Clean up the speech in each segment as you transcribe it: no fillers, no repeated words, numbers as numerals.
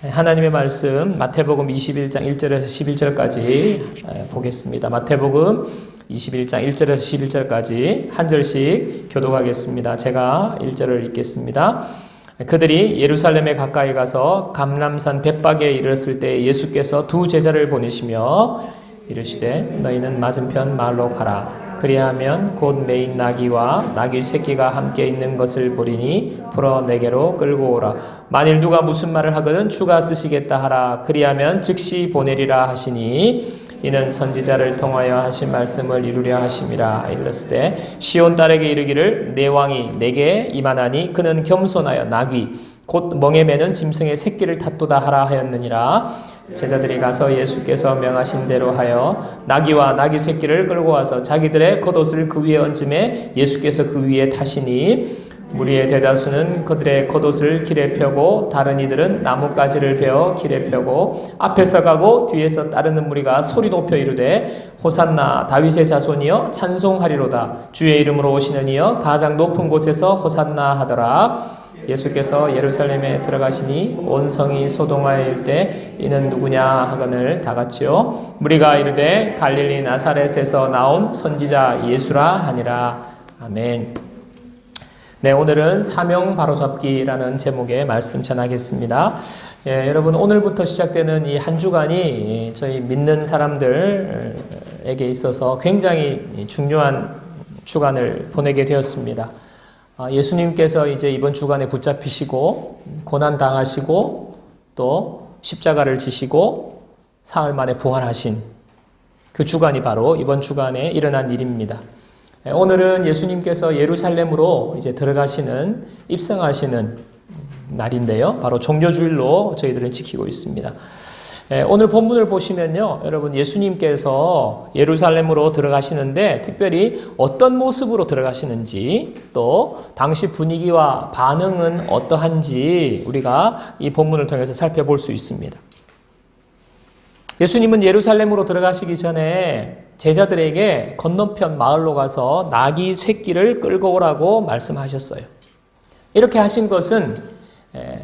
하나님의 말씀 마태복음 21장 1절에서 11절까지 보겠습니다. 마태복음 21장 1절에서 11절까지 한 절씩 교독하겠습니다. 제가 1절을 읽겠습니다. 그들이 예루살렘에 가까이 가서 감람산 벳박에 이르렀을 때 예수께서 두 제자를 보내시며 이르시되 너희는 맞은편 마을로 가라. 그리하면 곧 매인 나귀와 나귀 새끼가 함께 있는 것을 보리니 풀어 내게로 끌고 오라. 만일 누가 무슨 말을 하거든 주가 쓰시겠다 하라. 그리하면 즉시 보내리라 하시니 이는 선지자를 통하여 하신 말씀을 이루려 하심이라. 이르렀을 때 시온 딸에게 이르기를 내 왕이 내게 임하나니 그는 겸손하여 나귀 곧 멍에 매는 짐승의 새끼를 탓도다 하라 하였느니라. 제자들이 가서 예수께서 명하신 대로 하여 나귀와 나귀 새끼를 끌고 와서 자기들의 겉옷을 그 위에 얹음에 예수께서 그 위에 타시니 무리의 대다수는 그들의 겉옷을 길에 펴고 다른 이들은 나뭇가지를 베어 길에 펴고 앞에서 가고 뒤에서 따르는 무리가 소리 높여 이르되 호산나 다윗의 자손이여 찬송하리로다. 주의 이름으로 오시는 이여 가장 높은 곳에서 호산나 하더라. 예수께서 예루살렘에 들어가시니 온 성이 소동하여 때 이는 누구냐 하거늘 다 같이요 무리가 이르되 갈릴리 나사렛에서 나온 선지자 예수라 하니라. 아멘. 네, 오늘은 사명 바로잡기라는 제목의 말씀 전하겠습니다. 여러분 오늘부터 시작되는 이 한 주간이 저희 믿는 사람들에게 있어서 굉장히 중요한 주간을 보내게 되었습니다. 예수님께서 이제 이번 주간에 붙잡히시고 고난 당하시고 또 십자가를 지시고 사흘 만에 부활하신 그 주간이 바로 이번 주간에 일어난 일입니다. 오늘은 예수님께서 예루살렘으로 이제 들어가시는 입성하시는 날인데요. 바로 종려주일로 저희들은 지키고 있습니다. 오늘 본문을 보시면요, 여러분 예수님께서 예루살렘으로 들어가시는데 특별히 어떤 모습으로 들어가시는지 또 당시 분위기와 반응은 어떠한지 우리가 이 본문을 통해서 살펴볼 수 있습니다. 예수님은 예루살렘으로 들어가시기 전에 제자들에게 건너편 마을로 가서 나귀 새끼를 끌고 오라고 말씀하셨어요. 이렇게 하신 것은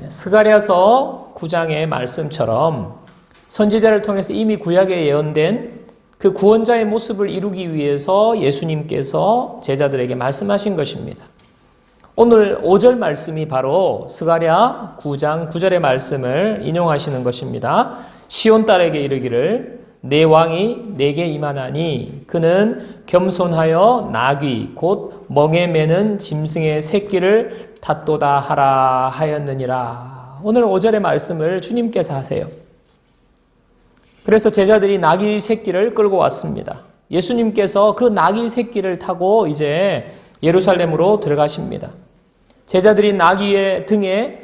스가랴서 9장의 말씀처럼 선지자를 통해서 이미 구약에 예언된 그 구원자의 모습을 이루기 위해서 예수님께서 제자들에게 말씀하신 것입니다. 오늘 5절 말씀이 바로 스가랴 9장 9절의 말씀을 인용하시는 것입니다. 시온 딸에게 이르기를 내 왕이 내게 임하나니 그는 겸손하여 나귀 곧 멍에 매는 짐승의 새끼를 탓도다 하라 하였느니라. 오늘 5절의 말씀을 주님께서 하세요. 그래서 제자들이 나귀 새끼를 끌고 왔습니다. 예수님께서 그 나귀 새끼를 타고 이제 예루살렘으로 들어가십니다. 제자들이 나귀의 등에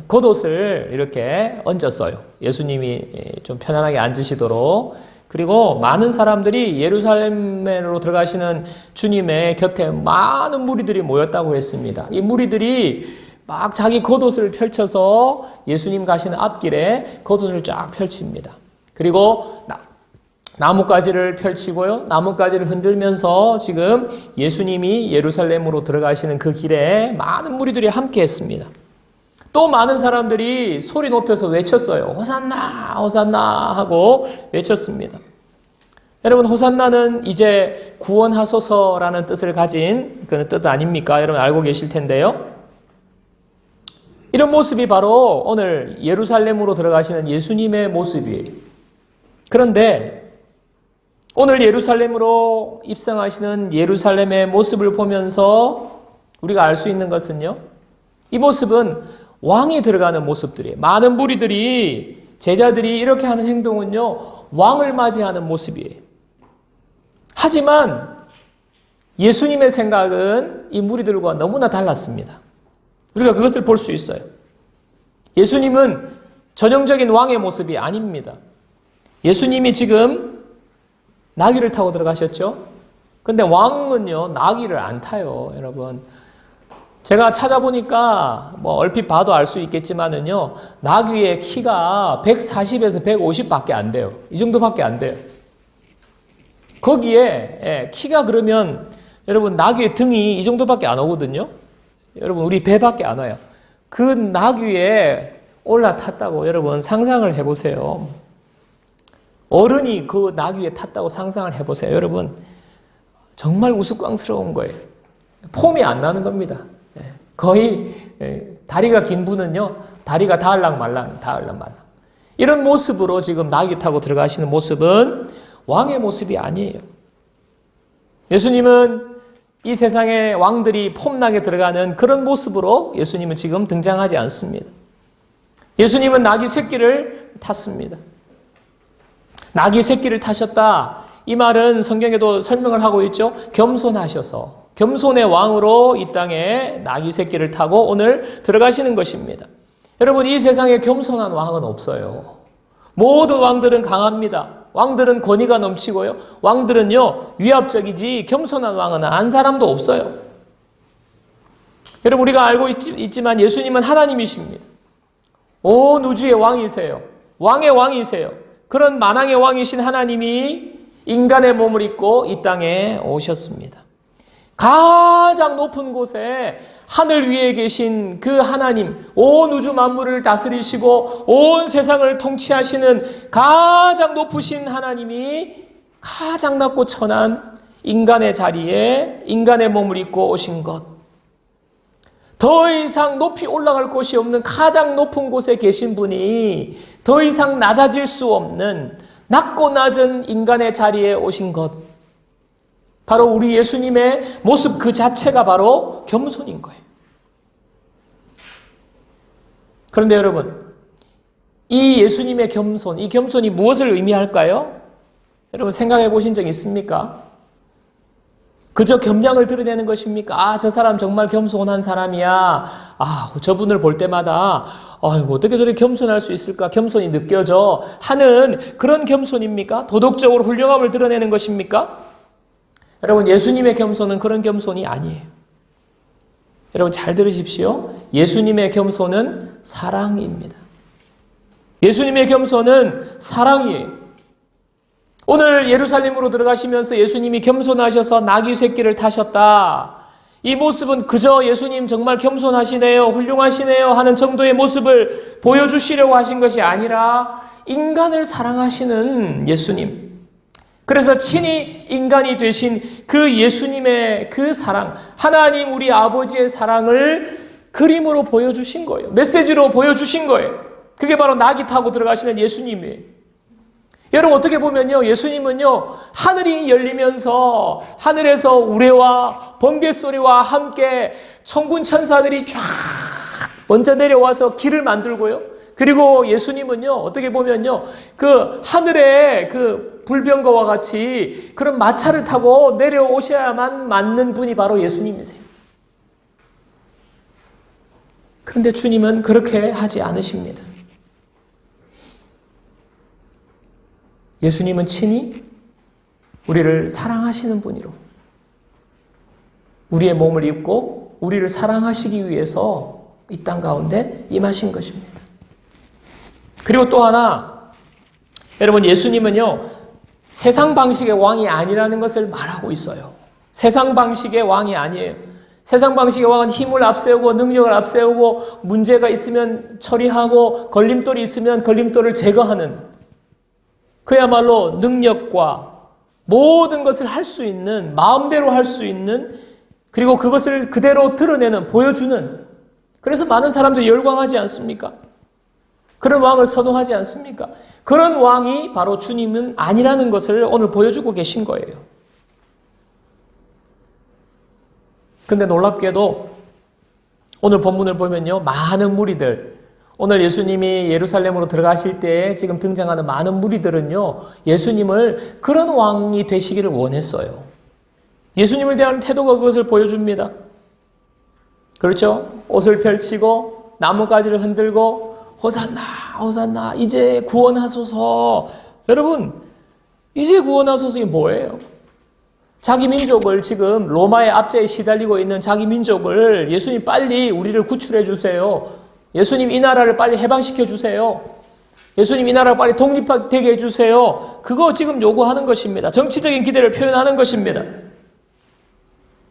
겉옷을 이렇게 얹었어요. 예수님이 좀 편안하게 앉으시도록. 그리고 많은 사람들이 예루살렘으로 들어가시는 주님의 곁에 많은 무리들이 모였다고 했습니다. 이 무리들이 막 자기 겉옷을 펼쳐서 예수님 가시는 앞길에 겉옷을 쫙 펼칩니다. 그리고 나뭇가지를 펼치고요. 나뭇가지를 흔들면서 지금 예수님이 예루살렘으로 들어가시는 그 길에 많은 무리들이 함께 했습니다. 또 많은 사람들이 소리 높여서 외쳤어요. 호산나 호산나 하고 외쳤습니다. 여러분 호산나는 이제 구원하소서라는 뜻을 가진 그 뜻 아닙니까? 여러분 알고 계실 텐데요. 이런 모습이 바로 오늘 예루살렘으로 들어가시는 예수님의 모습이에요. 그런데 오늘 예루살렘으로 입성하시는 예루살렘의 모습을 보면서 우리가 알 수 있는 것은요. 이 모습은 왕이 들어가는 모습들이에요. 많은 무리들이 제자들이 이렇게 하는 행동은요. 왕을 맞이하는 모습이에요. 하지만 예수님의 생각은 이 무리들과 너무나 달랐습니다. 우리가 그것을 볼 수 있어요. 예수님은 전형적인 왕의 모습이 아닙니다. 예수님이 지금 나귀를 타고 들어가셨죠? 근데 왕은요, 나귀를 안 타요, 여러분. 제가 찾아보니까 얼핏 봐도 알 수 있겠지만은요, 나귀의 키가 140에서 150밖에 안 돼요. 이 정도밖에 안 돼요. 거기에 키가 그러면 여러분 나귀의 등이 이 정도밖에 안 오거든요. 여러분 우리 배밖에 안 와요. 그 나귀의 올라탔다고 여러분 상상을 해보세요. 어른이 그 나귀 위에 탔다고 상상을 해보세요. 여러분 정말 우스꽝스러운 거예요. 폼이 안 나는 겁니다. 거의 다리가 긴 분은요, 다리가 닿을랑말랑. 이런 모습으로 지금 나귀 타고 들어가시는 모습은 왕의 모습이 아니에요. 예수님은 이 세상의 왕들이 폼나게 들어가는 그런 모습으로 예수님은 지금 등장하지 않습니다. 예수님은 나귀 새끼를 탔습니다. 나귀 새끼를 타셨다. 이 말은 성경에도 설명을 하고 있죠. 겸손하셔서 겸손의 왕으로 이 땅에 나귀 새끼를 타고 오늘 들어가시는 것입니다. 여러분 이 세상에 겸손한 왕은 없어요. 모든 왕들은 강합니다. 왕들은 권위가 넘치고요. 왕들은요 위압적이지 겸손한 왕은 한 사람도 없어요. 여러분 우리가 알고 있지만 예수님은 하나님이십니다. 온 우주의 왕이세요. 왕의 왕이세요. 그런 만왕의 왕이신 하나님이 인간의 몸을 입고 이 땅에 오셨습니다. 가장 높은 곳에 하늘 위에 계신 그 하나님, 온 우주 만물을 다스리시고 온 세상을 통치하시는 가장 높으신 하나님이 가장 낮고 천한 인간의 자리에 인간의 몸을 입고 오신 것. 더 이상 높이 올라갈 곳이 없는 가장 높은 곳에 계신 분이 더 이상 낮아질 수 없는 낮고 낮은 인간의 자리에 오신 것. 바로 우리 예수님의 모습 그 자체가 바로 겸손인 거예요. 그런데 여러분, 이 예수님의 겸손, 이 겸손이 무엇을 의미할까요? 여러분 생각해 보신 적 있습니까? 그저 겸양을 드러내는 것입니까? 저 사람 정말 겸손한 사람이야. 저분을 볼 때마다 어떻게 저렇게 겸손할 수 있을까? 겸손이 느껴져 하는 그런 겸손입니까? 도덕적으로 훌륭함을 드러내는 것입니까? 여러분 예수님의 겸손은 그런 겸손이 아니에요. 여러분 잘 들으십시오. 예수님의 겸손은 사랑입니다. 예수님의 겸손은 사랑이에요. 오늘 예루살렘으로 들어가시면서 예수님이 겸손하셔서 나귀 새끼를 타셨다. 이 모습은 그저 예수님 정말 겸손하시네요, 훌륭하시네요 하는 정도의 모습을 보여주시려고 하신 것이 아니라 인간을 사랑하시는 예수님. 그래서 친히 인간이 되신 그 예수님의 그 사랑, 하나님 우리 아버지의 사랑을 그림으로 보여주신 거예요. 메시지로 보여주신 거예요. 그게 바로 나귀 타고 들어가시는 예수님이에요. 여러분 어떻게 보면요, 예수님은요 하늘이 열리면서 하늘에서 우레와 번개 소리와 함께 천군 천사들이 쫙 먼저 내려와서 길을 만들고요. 그리고 예수님은요 어떻게 보면요 그 하늘에 그 불병거와 같이 그런 마차를 타고 내려오셔야만 맞는 분이 바로 예수님이세요. 그런데 주님은 그렇게 하지 않으십니다. 예수님은 친히 우리를 사랑하시는 분이로 우리의 몸을 입고 우리를 사랑하시기 위해서 이 땅 가운데 임하신 것입니다. 그리고 또 하나, 여러분 예수님은요 세상 방식의 왕이 아니라는 것을 말하고 있어요. 세상 방식의 왕이 아니에요. 세상 방식의 왕은 힘을 앞세우고 능력을 앞세우고 문제가 있으면 처리하고 걸림돌이 있으면 걸림돌을 제거하는, 그야말로 능력과 모든 것을 할 수 있는, 마음대로 할 수 있는, 그리고 그것을 그대로 드러내는, 보여주는, 그래서 많은 사람들이 열광하지 않습니까? 그런 왕을 선호하지 않습니까? 그런 왕이 바로 주님은 아니라는 것을 오늘 보여주고 계신 거예요. 근데 놀랍게도 오늘 본문을 보면요, 많은 무리들, 오늘 예수님이 예루살렘으로 들어가실 때 지금 등장하는 많은 무리들은요, 예수님을 그런 왕이 되시기를 원했어요. 예수님에 대한 태도가 그것을 보여줍니다. 그렇죠? 옷을 펼치고 나뭇가지를 흔들고 호산나 호산나 이제 구원하소서. 여러분 이제 구원하소서 이게 뭐예요? 자기 민족을 지금 로마의 압제에 시달리고 있는 자기 민족을 예수님 빨리 우리를 구출해 주세요. 예수님 이 나라를 빨리 해방시켜 주세요. 예수님 이 나라를 빨리 독립되게 해주세요. 그거 지금 요구하는 것입니다. 정치적인 기대를 표현하는 것입니다.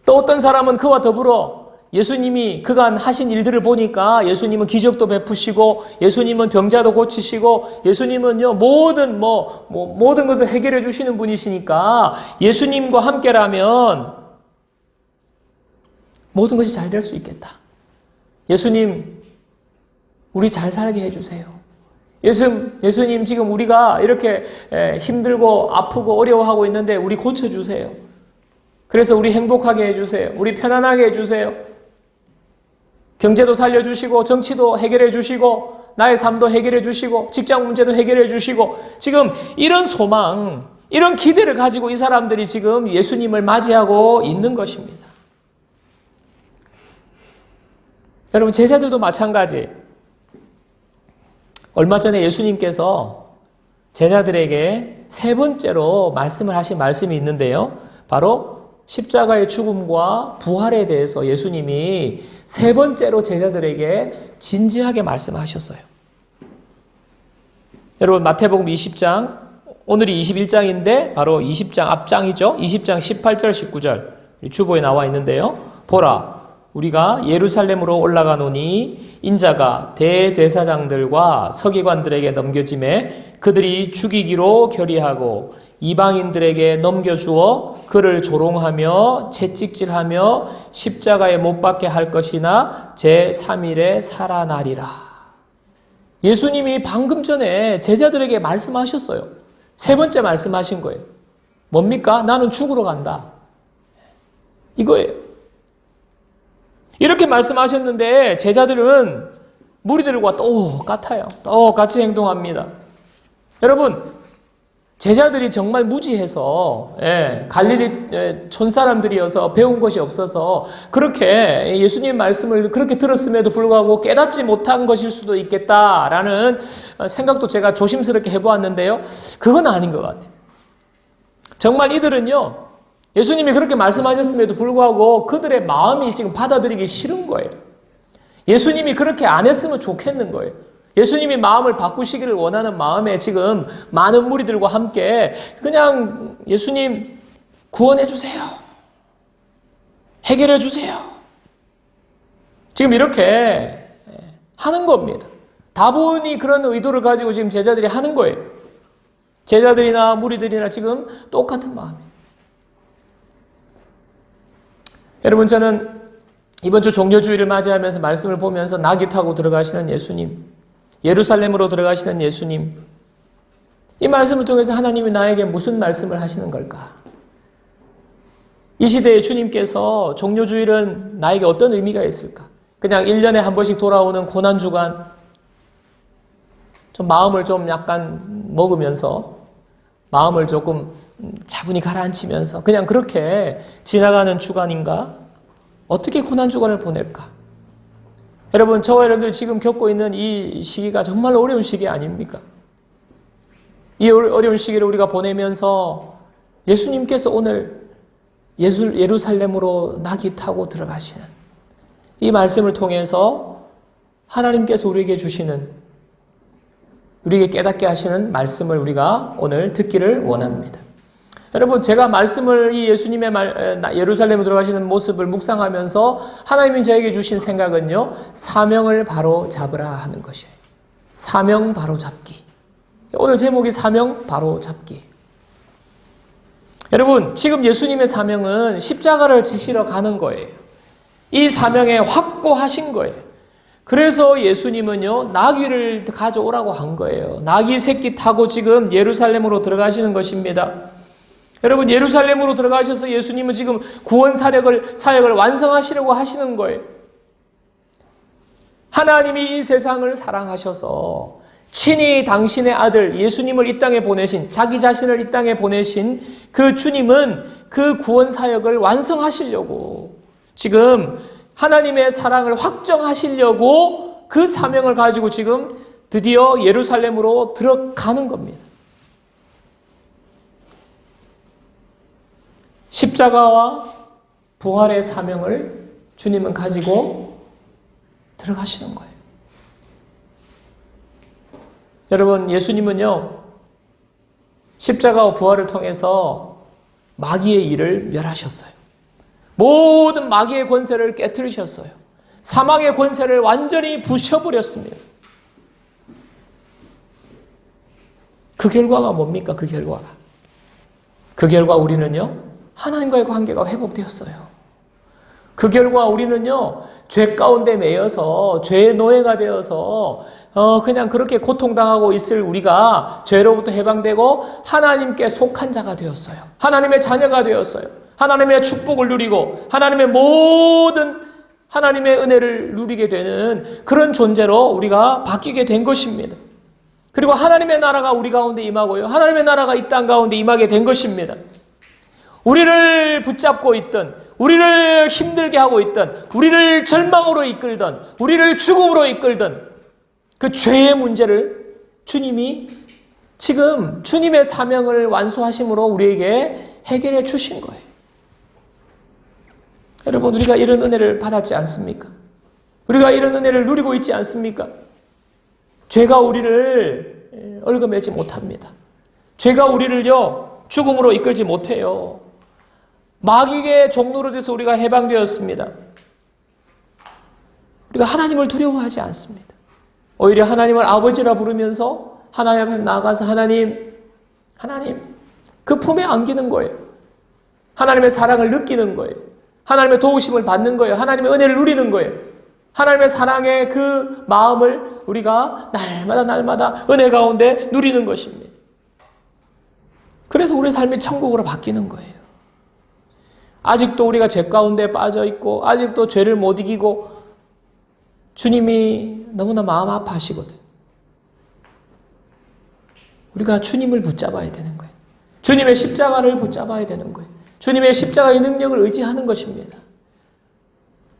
또 어떤 사람은 그와 더불어 예수님이 그간 하신 일들을 보니까 예수님은 기적도 베푸시고 예수님은 병자도 고치시고 예수님은요 모든 것을 해결해 주시는 분이시니까 예수님과 함께라면 모든 것이 잘 될 수 있겠다. 예수님 우리 잘 살게 해주세요. 예수님 지금 우리가 이렇게 힘들고 아프고 어려워하고 있는데 우리 고쳐주세요. 그래서 우리 행복하게 해주세요. 우리 편안하게 해주세요. 경제도 살려주시고 정치도 해결해 주시고 나의 삶도 해결해 주시고 직장 문제도 해결해 주시고 지금 이런 소망, 이런 기대를 가지고 이 사람들이 지금 예수님을 맞이하고 있는 것입니다. 여러분 제자들도 마찬가지. 얼마 전에 예수님께서 제자들에게 세 번째로 말씀을 하신 말씀이 있는데요. 바로 십자가의 죽음과 부활에 대해서 예수님이 세 번째로 제자들에게 진지하게 말씀하셨어요. 여러분 마태복음 20장, 오늘이 21장인데 바로 20장 앞장이죠. 20장 18절 19절 주보에 나와 있는데요. 보라, 우리가 예루살렘으로 올라가노니 인자가 대제사장들과 서기관들에게 넘겨짐에 그들이 죽이기로 결의하고 이방인들에게 넘겨주어 그를 조롱하며 채찍질하며 십자가에 못 박게 할 것이나 제3일에 살아나리라. 예수님이 방금 전에 제자들에게 말씀하셨어요. 세 번째 말씀하신 거예요. 뭡니까? 나는 죽으러 간다. 이거예요. 이렇게 말씀하셨는데 제자들은 무리들과 똑같아요. 똑같이 행동합니다. 여러분 제자들이 정말 무지해서 갈릴리 촌사람들이어서 배운 것이 없어서 그렇게 예수님 말씀을 그렇게 들었음에도 불구하고 깨닫지 못한 것일 수도 있겠다라는 생각도 제가 조심스럽게 해보았는데요. 그건 아닌 것 같아요. 정말 이들은요. 예수님이 그렇게 말씀하셨음에도 불구하고 그들의 마음이 지금 받아들이기 싫은 거예요. 예수님이 그렇게 안 했으면 좋겠는 거예요. 예수님이 마음을 바꾸시기를 원하는 마음에 지금 많은 무리들과 함께 그냥 예수님 구원해 주세요. 해결해 주세요. 지금 이렇게 하는 겁니다. 다분히 그런 의도를 가지고 지금 제자들이 하는 거예요. 제자들이나 무리들이나 지금 똑같은 마음이에요. 여러분 저는 이번 주 종려주일을 맞이하면서 말씀을 보면서 나귀 타고 들어가시는 예수님, 예루살렘으로 들어가시는 예수님, 이 말씀을 통해서 하나님이 나에게 무슨 말씀을 하시는 걸까? 이 시대에 주님께서 종려주일은 나에게 어떤 의미가 있을까? 그냥 1년에 한 번씩 돌아오는 고난주간, 좀 마음을 좀 약간 먹으면서 마음을 조금 차분히 가라앉히면서 그냥 그렇게 지나가는 주간인가? 어떻게 고난주간을 보낼까? 여러분, 저와 여러분들이 지금 겪고 있는 이 시기가 정말 어려운 시기 아닙니까? 이 어려운 시기를 우리가 보내면서 예수님께서 오늘 예루살렘으로 나귀 타고 들어가시는 이 말씀을 통해서 하나님께서 우리에게 주시는, 우리에게 깨닫게 하시는 말씀을 우리가 오늘 듣기를 원합니다. 여러분, 제가 말씀을 이 예수님의 예루살렘으로 들어가시는 모습을 묵상하면서 하나님이 저에게 주신 생각은요, 사명을 바로 잡으라 하는 것이에요. 사명 바로 잡기. 오늘 제목이 사명 바로 잡기. 여러분, 지금 예수님의 사명은 십자가를 지시러 가는 거예요. 이 사명에 확고하신 거예요. 그래서 예수님은요, 나귀를 가져오라고 한 거예요. 나귀 새끼 타고 지금 예루살렘으로 들어가시는 것입니다. 여러분, 예루살렘으로 들어가셔서 예수님은 지금 구원 사역을 완성하시려고 하시는 거예요. 하나님이 이 세상을 사랑하셔서 친히 당신의 아들 예수님을 이 땅에 보내신, 자기 자신을 이 땅에 보내신 그 주님은 그 구원 사역을 완성하시려고 지금 하나님의 사랑을 확정하시려고 그 사명을 가지고 지금 드디어 예루살렘으로 들어가는 겁니다. 십자가와 부활의 사명을 주님은 가지고 들어가시는 거예요. 여러분, 예수님은요, 십자가와 부활을 통해서 마귀의 일을 멸하셨어요. 모든 마귀의 권세를 깨뜨리셨어요. 사망의 권세를 완전히 부셔버렸습니다. 그 결과가 뭡니까? 그 결과 우리는요, 하나님과의 관계가 회복되었어요. 그 결과 우리는요, 죄 가운데 매여서 죄의 노예가 되어서 그냥 그렇게 고통당하고 있을 우리가 죄로부터 해방되고 하나님께 속한 자가 되었어요. 하나님의 자녀가 되었어요. 하나님의 축복을 누리고 하나님의 모든 하나님의 은혜를 누리게 되는 그런 존재로 우리가 바뀌게 된 것입니다. 그리고 하나님의 나라가 우리 가운데 임하고요, 하나님의 나라가 이 땅 가운데 임하게 된 것입니다. 우리를 붙잡고 있던, 우리를 힘들게 하고 있던, 우리를 절망으로 이끌던, 우리를 죽음으로 이끌던 그 죄의 문제를 주님이 지금 주님의 사명을 완수하심으로 우리에게 해결해 주신 거예요. 여러분, 우리가 이런 은혜를 받았지 않습니까? 우리가 이런 은혜를 누리고 있지 않습니까? 죄가 우리를 얽어매지 못합니다. 죄가 우리를요, 죽음으로 이끌지 못해요. 마귀의 종로로 돼서 우리가 해방되었습니다. 우리가 하나님을 두려워하지 않습니다. 오히려 하나님을 아버지라 부르면서 하나님 앞에 나아가서 하나님 그 품에 안기는 거예요. 하나님의 사랑을 느끼는 거예요. 하나님의 도우심을 받는 거예요. 하나님의 은혜를 누리는 거예요. 하나님의 사랑의 그 마음을 우리가 날마다 은혜 가운데 누리는 것입니다. 그래서 우리의 삶이 천국으로 바뀌는 거예요. 아직도 우리가 죄 가운데 빠져 있고 아직도 죄를 못 이기고 주님이 너무나 마음 아파하시거든. 우리가 주님을 붙잡아야 되는 거예요. 주님의 십자가를 붙잡아야 되는 거예요. 주님의 십자가의 능력을 의지하는 것입니다.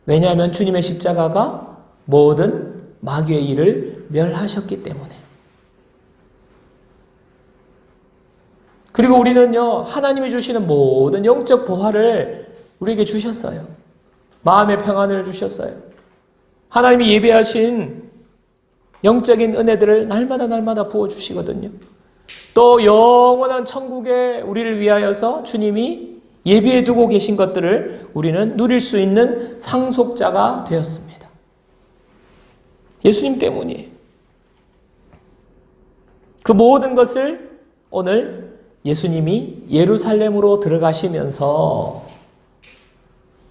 왜냐하면 주님의 십자가가 모든 마귀의 일을 멸하셨기 때문에. 그리고 우리는요, 하나님이 주시는 모든 영적 보화를 우리에게 주셨어요. 마음의 평안을 주셨어요. 하나님이 예배하신 영적인 은혜들을 날마다 부어주시거든요. 또 영원한 천국에 우리를 위하여서 주님이 예비해 두고 계신 것들을 우리는 누릴 수 있는 상속자가 되었습니다. 예수님 때문이에요. 그 모든 것을 오늘 예수님이 예루살렘으로 들어가시면서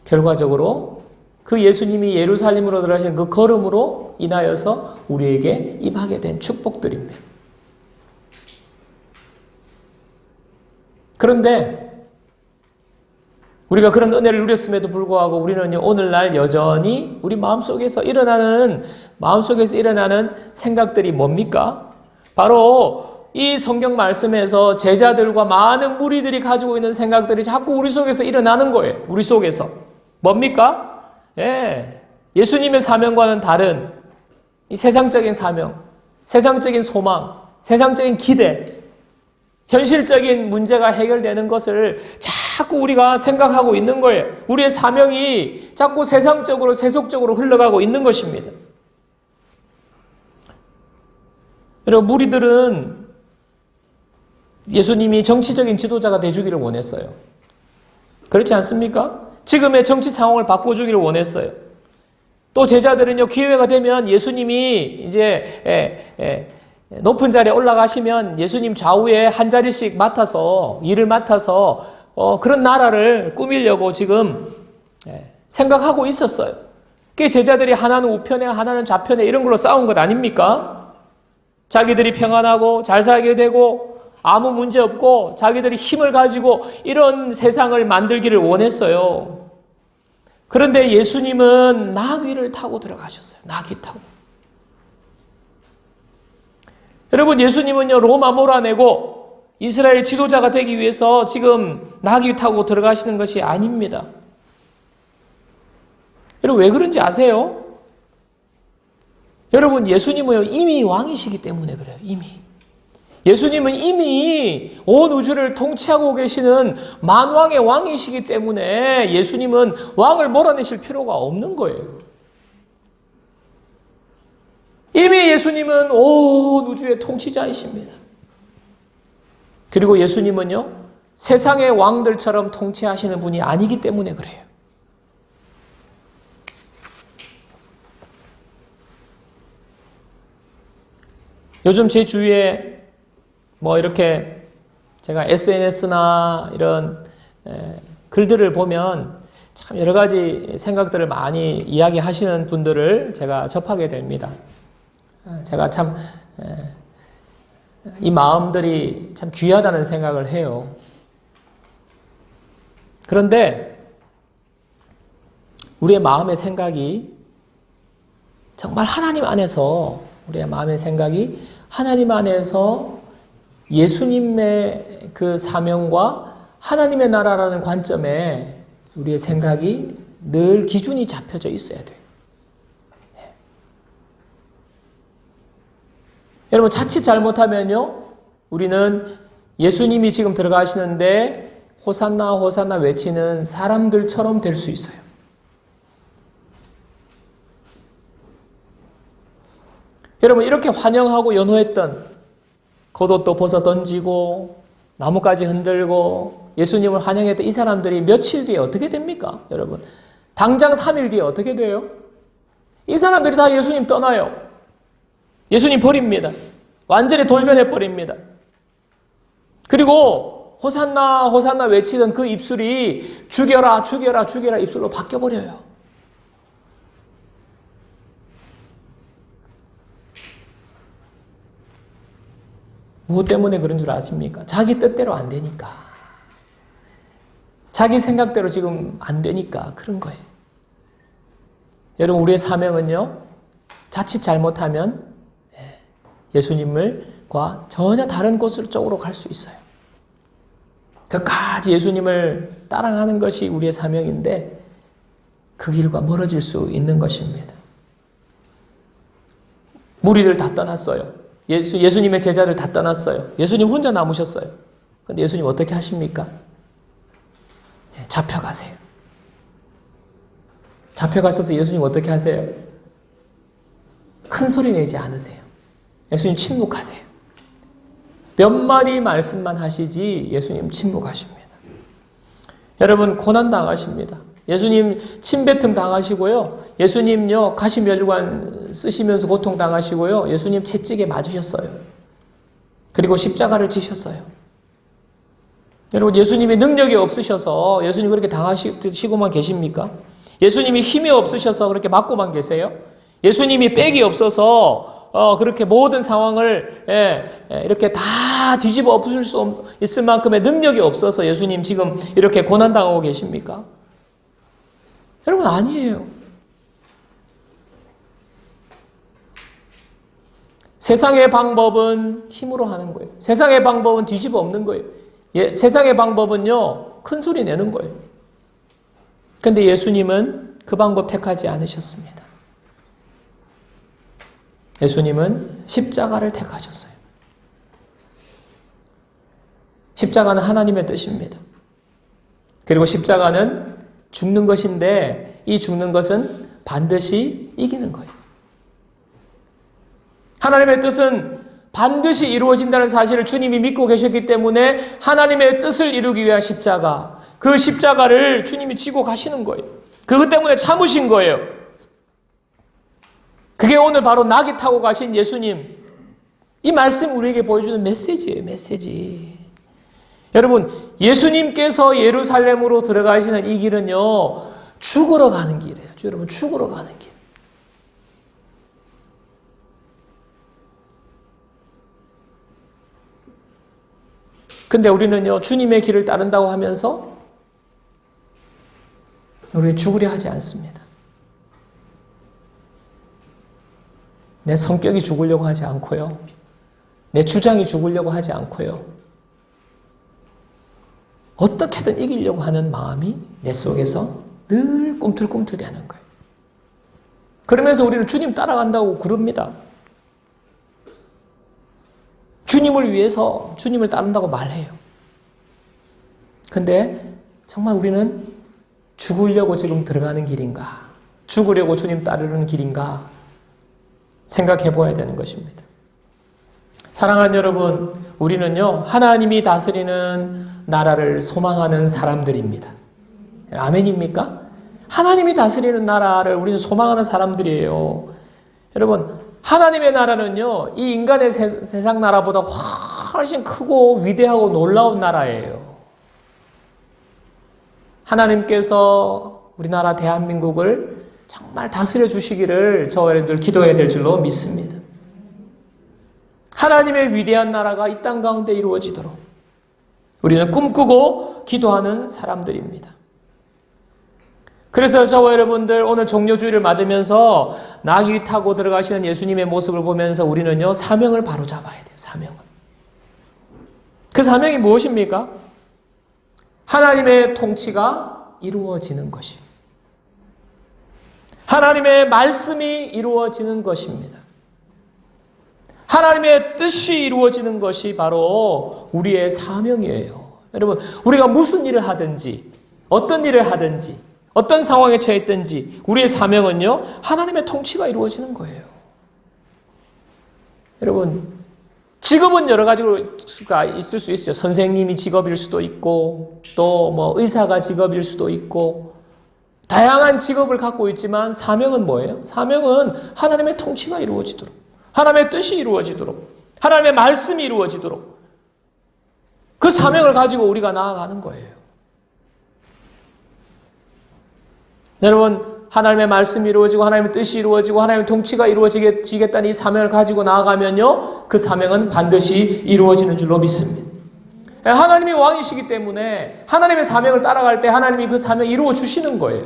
결과적으로 그 예수님이 예루살렘으로 들어가신 그 걸음으로 인하여서 우리에게 임하게 된 축복들입니다. 그런데 우리가 그런 은혜를 누렸음에도 불구하고 우리는 오늘날 여전히 우리 마음속에서 일어나는 생각들이 뭡니까? 바로 이 성경 말씀에서 제자들과 많은 무리들이 가지고 있는 생각들이 자꾸 우리 속에서 일어나는 거예요. 우리 속에서. 뭡니까? 예수님의 사명과는 다른 이 세상적인 사명, 세상적인 소망, 세상적인 기대, 현실적인 문제가 해결되는 것을 자꾸 우리가 생각하고 있는 거예요. 우리의 사명이 자꾸 세상적으로, 세속적으로 흘러가고 있는 것입니다. 여러분, 무리들은 예수님이 정치적인 지도자가 되주기를 원했어요. 그렇지 않습니까? 지금의 정치 상황을 바꿔주기를 원했어요. 또 제자들은요, 기회가 되면 예수님이 이제 높은 자리에 올라가시면 예수님 좌우에 한 자리씩 맡아서, 일을 맡아서 그런 나라를 꾸미려고 지금 생각하고 있었어요. 그 제자들이 하나는 우편에 하나는 좌편에 이런 걸로 싸운 것 아닙니까? 자기들이 평안하고 잘 살게 되고 아무 문제 없고 자기들이 힘을 가지고 이런 세상을 만들기를 원했어요. 그런데 예수님은 나귀를 타고 들어가셨어요. 나귀 타고. 여러분, 예수님은요, 로마 몰아내고 이스라엘 지도자가 되기 위해서 지금 나귀 타고 들어가시는 것이 아닙니다. 여러분, 왜 그런지 아세요? 여러분, 예수님은요, 이미 왕이시기 때문에 그래요. 예수님은 이미 온 우주를 통치하고 계시는 만왕의 왕이시기 때문에 예수님은 왕을 몰아내실 필요가 없는 거예요. 이미 예수님은 온 우주의 통치자이십니다. 그리고 예수님은요, 세상의 왕들처럼 통치하시는 분이 아니기 때문에 그래요. 요즘 제 주위에 뭐 이렇게 제가 SNS나 이런 글들을 보면 참 여러 가지 생각들을 많이 이야기하시는 분들을 제가 접하게 됩니다. 제가 참 이 마음들이 참 귀하다는 생각을 해요. 그런데 우리의 마음의 생각이 정말 하나님 안에서, 우리의 마음의 생각이 하나님 안에서 예수님의 그 사명과 하나님의 나라라는 관점에 우리의 생각이 늘 기준이 잡혀져 있어야 돼요. 네. 여러분, 자칫 잘못하면요, 우리는 예수님이 지금 들어가시는데 호산나 호산나 외치는 사람들처럼 될 수 있어요. 여러분, 이렇게 환영하고 연호했던, 겉옷도 벗어 던지고 나뭇가지 흔들고 예수님을 환영했던 이 사람들이 며칠 뒤에 어떻게 됩니까? 여러분, 당장 3일 뒤에 어떻게 돼요? 이 사람들이 다 예수님 떠나요. 예수님 버립니다. 완전히 돌변해 버립니다. 그리고 호산나 호산나 외치던 그 입술이 죽여라 죽여라 죽여라 입술로 바뀌어버려요. 무엇 때문에 그런 줄 아십니까? 자기 뜻대로 안 되니까. 자기 생각대로 지금 안 되니까 그런 거예요. 여러분, 우리의 사명은요, 자칫 잘못하면 예수님과 전혀 다른 쪽으로 갈 수 있어요. 끝까지 예수님을 따라가는 것이 우리의 사명인데 그 길과 멀어질 수 있는 것입니다. 무리들 다 떠났어요. 예수님의 제자들 다 떠났어요. 예수님 혼자 남으셨어요. 그런데 예수님 어떻게 하십니까? 잡혀가세요. 잡혀가셔서 예수님 어떻게 하세요? 큰 소리 내지 않으세요. 예수님 침묵하세요. 몇 마디 말씀만 하시지 예수님 침묵하십니다. 여러분, 고난 당하십니다. 예수님 침뱉음 당하시고요. 예수님요, 가시면류관 쓰시면서 고통 당하시고요. 예수님 채찍에 맞으셨어요. 그리고 십자가를 지셨어요. 여러분, 예수님이 능력이 없으셔서 예수님 그렇게 당하시고만 계십니까? 예수님이 힘이 없으셔서 그렇게 맞고만 계세요? 예수님이 빽이 없어서 그렇게 모든 상황을 이렇게 다 뒤집어 엎을 수 있을 만큼의 능력이 없어서 예수님 지금 이렇게 고난당하고 계십니까? 여러분, 아니에요. 세상의 방법은 힘으로 하는 거예요. 세상의 방법은 뒤집어 엎는 거예요. 세상의 방법은요, 큰 소리 내는 거예요. 그런데 예수님은 그 방법 택하지 않으셨습니다. 예수님은 십자가를 택하셨어요. 십자가는 하나님의 뜻입니다. 그리고 십자가는 죽는 것인데 이 죽는 것은 반드시 이기는 거예요. 하나님의 뜻은 반드시 이루어진다는 사실을 주님이 믿고 계셨기 때문에 하나님의 뜻을 이루기 위한 십자가, 그 십자가를 주님이 지고 가시는 거예요. 그것 때문에 참으신 거예요. 그게 오늘 바로 낙이 타고 가신 예수님, 이 말씀 우리에게 보여주는 메시지예요. 메시지. 여러분, 예수님께서 예루살렘으로 들어가시는 이 길은요, 죽으러 가는 길이에요. 여러분, 죽으러 가는 길. 근데 우리는요, 주님의 길을 따른다고 하면서 우리 죽으려 하지 않습니다. 내 성격이 죽으려고 하지 않고요. 내 주장이 죽으려고 하지 않고요. 어떻게든 이기려고 하는 마음이 내 속에서 늘 꿈틀꿈틀대는 거예요. 그러면서 우리는 주님 따라간다고 그럽니다. 주님을 위해서 주님을 따른다고 말해요. 근데 정말 우리는 죽으려고 지금 들어가는 길인가? 죽으려고 주님 따르는 길인가? 생각해 보아야 되는 것입니다. 사랑하는 여러분, 우리는요, 하나님이 다스리는 나라를 소망하는 사람들입니다. 아멘입니까? 하나님이 다스리는 나라를 우리는 소망하는 사람들이에요. 여러분, 하나님의 나라는요, 이 인간의 세상 나라보다 훨씬 크고 위대하고 놀라운 나라예요. 하나님께서 우리나라 대한민국을 정말 다스려 주시기를 저와 여러분들 기도해야 될 줄로 믿습니다. 하나님의 위대한 나라가 이 땅 가운데 이루어지도록 우리는 꿈꾸고 기도하는 사람들입니다. 그래서 저와 여러분들 오늘 종료주일을 맞으면서 나귀 타고 들어가시는 예수님의 모습을 보면서 우리는요, 사명을 바로잡아야 돼요. 사명을. 그 사명이 무엇입니까? 하나님의 통치가 이루어지는 것이, 하나님의 말씀이 이루어지는 것입니다. 하나님의 뜻이 이루어지는 것이 바로 우리의 사명이에요. 여러분, 우리가 무슨 일을 하든지, 어떤 일을 하든지, 어떤 상황에 처했든지 우리의 사명은요, 하나님의 통치가 이루어지는 거예요. 여러분, 직업은 여러 가지가 있을 수 있어요. 선생님이 직업일 수도 있고, 또 뭐 의사가 직업일 수도 있고, 다양한 직업을 갖고 있지만 사명은 뭐예요? 사명은 하나님의 통치가 이루어지도록, 하나님의 뜻이 이루어지도록, 하나님의 말씀이 이루어지도록 그 사명을 가지고 우리가 나아가는 거예요. 여러분, 하나님의 말씀이 이루어지고 하나님의 뜻이 이루어지고 하나님의 통치가 이루어지겠다는 이 사명을 가지고 나아가면요, 그 사명은 반드시 이루어지는 줄로 믿습니다. 하나님이 왕이시기 때문에 하나님의 사명을 따라갈 때 하나님이 그 사명을 이루어 주시는 거예요.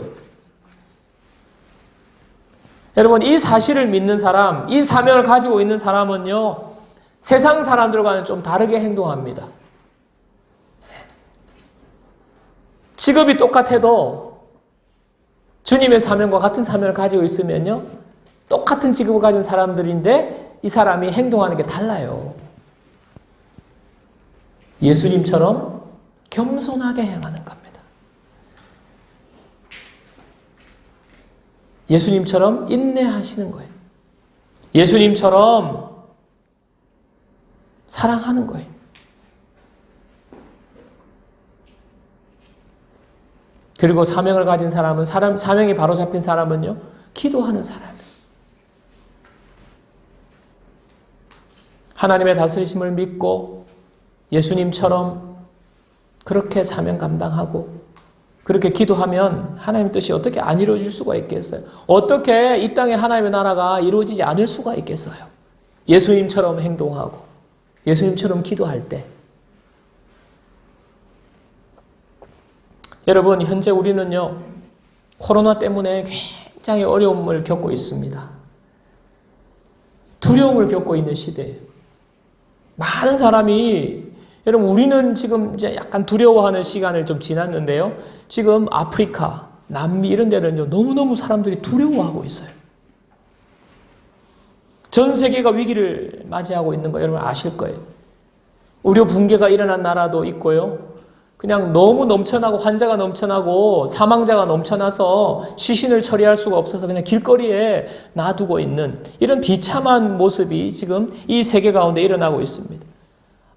여러분, 이 사실을 믿는 사람, 이 사명을 가지고 있는 사람은요, 세상 사람들과는 좀 다르게 행동합니다. 직업이 똑같아도 주님의 사명과 같은 사명을 가지고 있으면요, 똑같은 직업을 가진 사람들인데 이 사람이 행동하는 게 달라요. 예수님처럼 겸손하게 행하는 겁니다. 예수님처럼 인내하시는 거예요. 예수님처럼 사랑하는 거예요. 그리고 사명을 가진 사람은, 사명이 바로 잡힌 사람은요, 기도하는 사람이에요. 하나님의 다스리심을 믿고 예수님처럼 그렇게 사명 감당하고 그렇게 기도하면 하나님의 뜻이 어떻게 안 이루어질 수가 있겠어요? 어떻게 이 땅에 하나님의 나라가 이루어지지 않을 수가 있겠어요? 예수님처럼 행동하고 예수님처럼 기도할 때. 여러분, 현재 우리는요, 코로나 때문에 굉장히 어려움을 겪고 있습니다. 두려움을 겪고 있는 시대예요. 많은 사람이, 여러분, 우리는 지금 이제 약간 두려워하는 시간을 좀 지났는데요, 지금 아프리카, 남미 이런 데는요, 너무너무 사람들이 두려워하고 있어요. 전 세계가 위기를 맞이하고 있는 거 여러분 아실 거예요. 의료 붕괴가 일어난 나라도 있고요. 그냥 너무 넘쳐나고 환자가 넘쳐나고 사망자가 넘쳐나서 시신을 처리할 수가 없어서 그냥 길거리에 놔두고 있는 이런 비참한 모습이 지금 이 세계 가운데 일어나고 있습니다.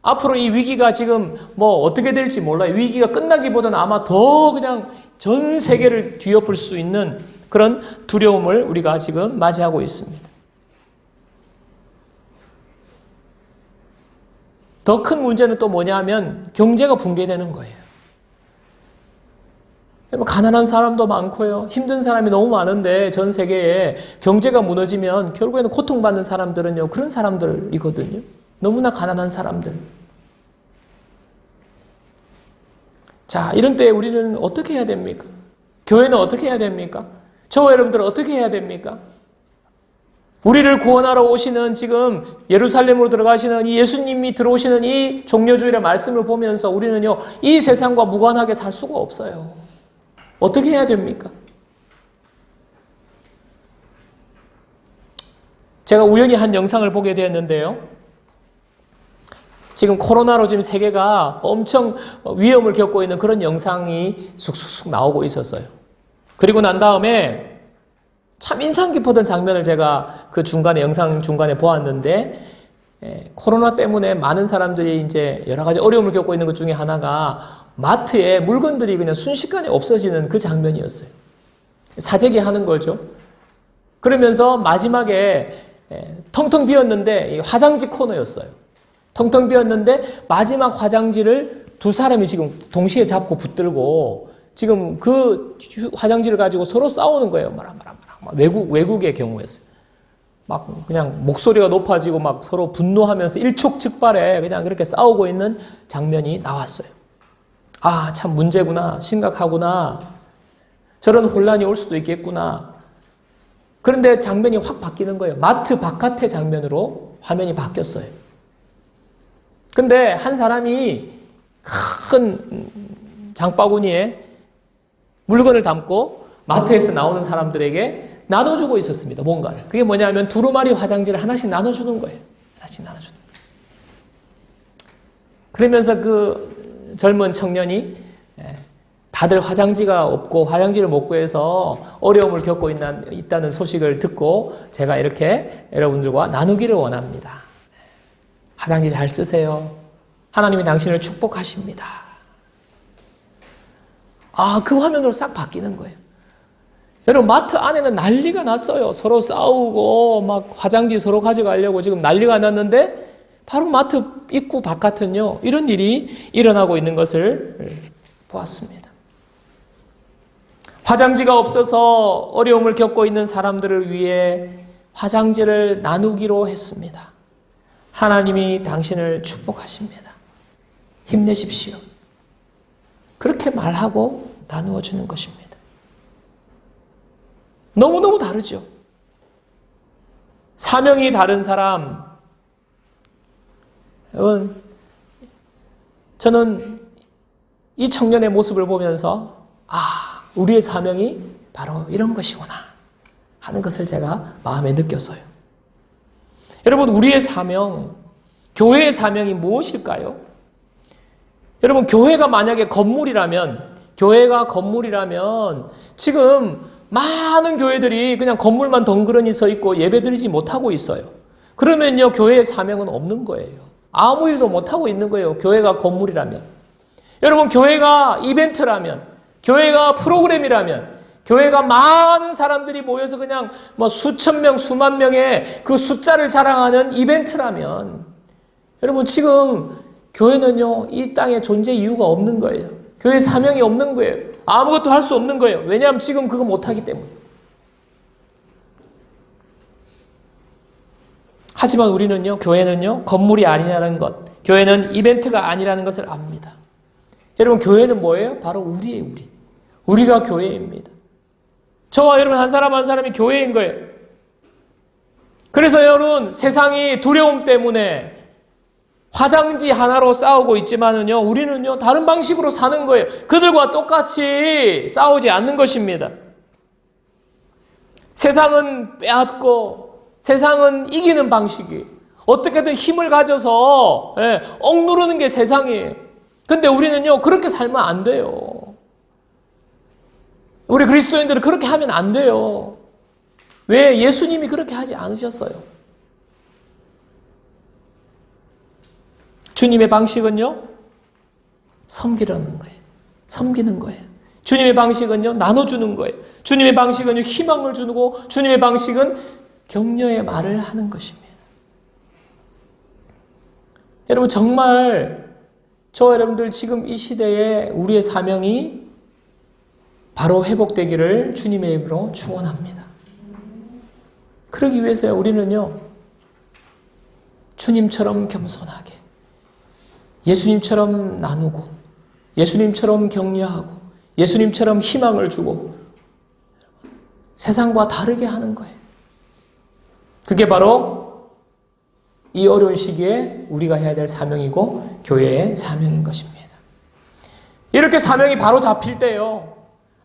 앞으로 이 위기가 지금 뭐 어떻게 될지 몰라요. 위기가 끝나기보다는 아마 더 그냥 전 세계를 뒤엎을 수 있는 그런 두려움을 우리가 지금 맞이하고 있습니다. 더 큰 문제는 또 뭐냐면 경제가 붕괴되는 거예요. 가난한 사람도 많고요. 힘든 사람이 너무 많은데 전 세계에 경제가 무너지면 결국에는 고통받는 사람들은요, 그런 사람들이거든요. 너무나 가난한 사람들. 자, 이런 때 우리는 어떻게 해야 됩니까? 교회는 어떻게 해야 됩니까? 저와 여러분들은 어떻게 해야 됩니까? 우리를 구원하러 오시는 지금 예루살렘으로 들어가시는 이 예수님이 들어오시는 이 종려주일의 말씀을 보면서 우리는요, 이 세상과 무관하게 살 수가 없어요. 어떻게 해야 됩니까? 제가 우연히 한 영상을 보게 되었는데요. 지금 코로나로 지금 세계가 엄청 위험을 겪고 있는 그런 영상이 쑥쑥 나오고 있었어요. 그리고 난 다음에 참 인상 깊었던 장면을 제가 그 중간에, 영상 중간에 보았는데, 코로나 때문에 많은 사람들이 이제 여러 가지 어려움을 겪고 있는 것 중에 하나가 마트에 물건들이 그냥 순식간에 없어지는 그 장면이었어요. 사재기 하는 거죠. 그러면서 마지막에 텅텅 비었는데 화장지 코너였어요. 텅텅 비었는데 마지막 화장지를 두 사람이 지금 동시에 잡고 붙들고 지금 그 화장지를 가지고 서로 싸우는 거예요. 외국의 경우였어요. 막 그냥 목소리가 높아지고 막 서로 분노하면서 일촉즉발에 그냥 그렇게 싸우고 있는 장면이 나왔어요. 아, 참 문제구나. 심각하구나. 저런 혼란이 올 수도 있겠구나. 그런데 장면이 확 바뀌는 거예요. 마트 바깥의 장면으로 화면이 바뀌었어요. 근데 한 사람이 큰 장바구니에 물건을 담고 마트에서 나오는 사람들에게 나눠주고 있었습니다. 뭔가를. 그게 뭐냐면 두루마리 화장지를 하나씩 나눠주는 거예요. 하나씩 나눠주는 거예요. 그러면서 그 젊은 청년이 다들 화장지가 없고 화장지를 못 구해서 어려움을 겪고 있다는 소식을 듣고 제가 이렇게 여러분들과 나누기를 원합니다. 화장지 잘 쓰세요. 하나님이 당신을 축복하십니다. 아, 그 화면으로 싹 바뀌는 거예요. 여러분, 마트 안에는 난리가 났어요. 서로 싸우고 막 화장지 서로 가져가려고 지금 난리가 났는데 바로 마트 입구 바깥은요, 이런 일이 일어나고 있는 것을 보았습니다. 화장지가 없어서 어려움을 겪고 있는 사람들을 위해 화장지를 나누기로 했습니다. 하나님이 당신을 축복하십니다. 힘내십시오. 그렇게 말하고 나누어 주는 것입니다. 너무너무 다르죠. 사명이 다른 사람. 여러분, 저는 이 청년의 모습을 보면서 우리의 사명이 바로 이런 것이구나 하는 것을 제가 마음에 느꼈어요. 여러분, 우리의 사명, 교회의 사명이 무엇일까요? 여러분, 교회가 만약에 건물이라면 지금 많은 교회들이 그냥 건물만 덩그러니 서 있고 예배드리지 못하고 있어요. 그러면요, 교회의 사명은 없는 거예요. 아무 일도 못하고 있는 거예요. 교회가 건물이라면. 여러분, 교회가 이벤트라면, 교회가 프로그램이라면, 교회가 많은 사람들이 모여서 그냥 수천 명, 수만 명의 그 숫자를 자랑하는 이벤트라면, 여러분, 지금 교회는요, 이 땅에 존재 이유가 없는 거예요. 교회 사명이 없는 거예요. 아무것도 할 수 없는 거예요. 왜냐하면 지금 그거 못하기 때문에. 하지만 우리는요, 교회는요, 건물이 아니라는 것, 교회는 이벤트가 아니라는 것을 압니다. 여러분, 교회는 뭐예요? 바로 우리예요, 우리. 우리가 교회입니다. 저와 여러분 한 사람 한 사람이 교회인 거예요. 그래서 여러분, 세상이 두려움 때문에 화장지 하나로 싸우고 있지만은요, 우리는요, 다른 방식으로 사는 거예요. 그들과 똑같이 싸우지 않는 것입니다. 세상은 빼앗고, 세상은 이기는 방식이에요. 어떻게든 힘을 가져서, 억누르는 게 세상이에요. 근데 우리는요, 그렇게 살면 안 돼요. 우리 그리스도인들은 그렇게 하면 안 돼요. 왜? 예수님이 그렇게 하지 않으셨어요. 주님의 방식은요, 섬기려는 거예요. 섬기는 거예요. 주님의 방식은요, 나눠주는 거예요. 주님의 방식은요, 희망을 주고, 주님의 방식은 격려의 말을 하는 것입니다. 여러분, 정말 저와 여러분들 지금 이 시대에 우리의 사명이 바로 회복되기를 주님의 이름으로 축원합니다. 그러기 위해서 우리는요, 주님처럼 겸손하게, 예수님처럼 나누고, 예수님처럼 격려하고, 예수님처럼 희망을 주고, 세상과 다르게 하는 거예요. 그게 바로 이 어려운 시기에 우리가 해야 될 사명이고, 교회의 사명인 것입니다. 이렇게 사명이 바로 잡힐 때요,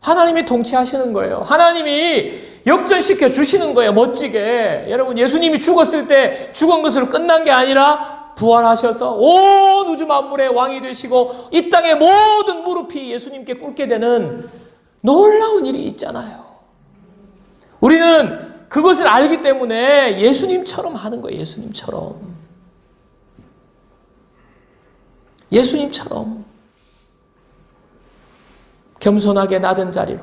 하나님이 통치하시는 거예요. 하나님이 역전시켜 주시는 거예요. 멋지게. 여러분, 예수님이 죽었을 때 죽은 것으로 끝난 게 아니라 부활하셔서 온 우주 만물의 왕이 되시고 이 땅의 모든 무릎이 예수님께 꿇게 되는 놀라운 일이 있잖아요. 우리는 그것을 알기 때문에 예수님처럼 하는 거예요. 예수님처럼. 예수님처럼. 겸손하게 낮은 자리로,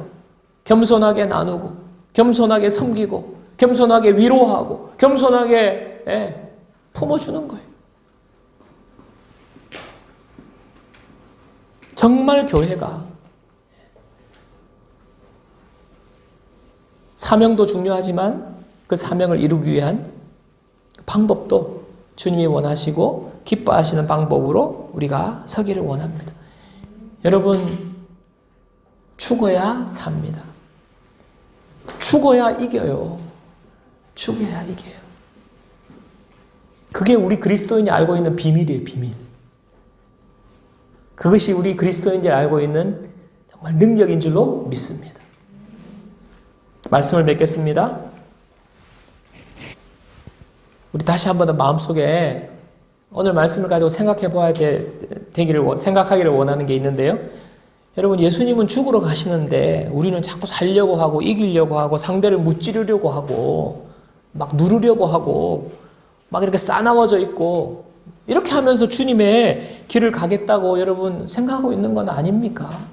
겸손하게 나누고, 겸손하게 섬기고, 겸손하게 위로하고 겸손하게 품어주는 거예요. 정말 교회가 사명도 중요하지만 그 사명을 이루기 위한 방법도 주님이 원하시고 기뻐하시는 방법으로 우리가 서기를 원합니다. 여러분, 죽어야 삽니다. 죽어야 이겨요. 죽어야 이겨요. 그게 우리 그리스도인이 알고 있는 비밀이에요, 비밀. 그것이 우리 그리스도인들이 알고 있는 정말 능력인 줄로 믿습니다. 말씀을 맺겠습니다. 우리 다시 한번 더 마음속에 오늘 말씀을 가지고 생각해 봐야 생각하기를 원하는 게 있는데요. 여러분, 예수님은 죽으러 가시는데 우리는 자꾸 살려고 하고 이기려고 하고 상대를 무찌르려고 하고 막 누르려고 하고 막 이렇게 싸나워져 있고 이렇게 하면서 주님의 길을 가겠다고 여러분 생각하고 있는 건 아닙니까?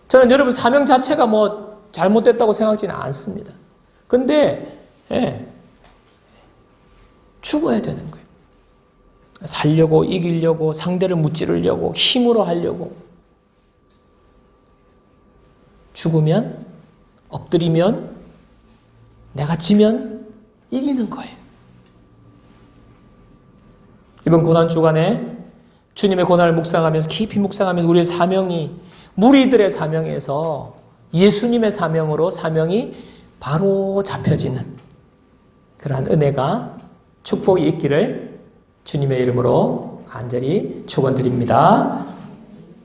저는 여러분 사명 자체가 뭐 잘못됐다고 생각하지는 않습니다. 근데 죽어야 되는 거예요. 살려고 이기려고 상대를 무찌르려고 힘으로 하려고 죽으면 엎드리면 내가 지면 이기는 거예요. 이번 고난주간에 주님의 고난을 묵상하면서 깊이 묵상하면서 우리의 사명이 무리들의 사명에서 예수님의 사명으로 사명이 바로 잡혀지는 그러한 은혜가 축복이 있기를 주님의 이름으로 간절히 축원드립니다.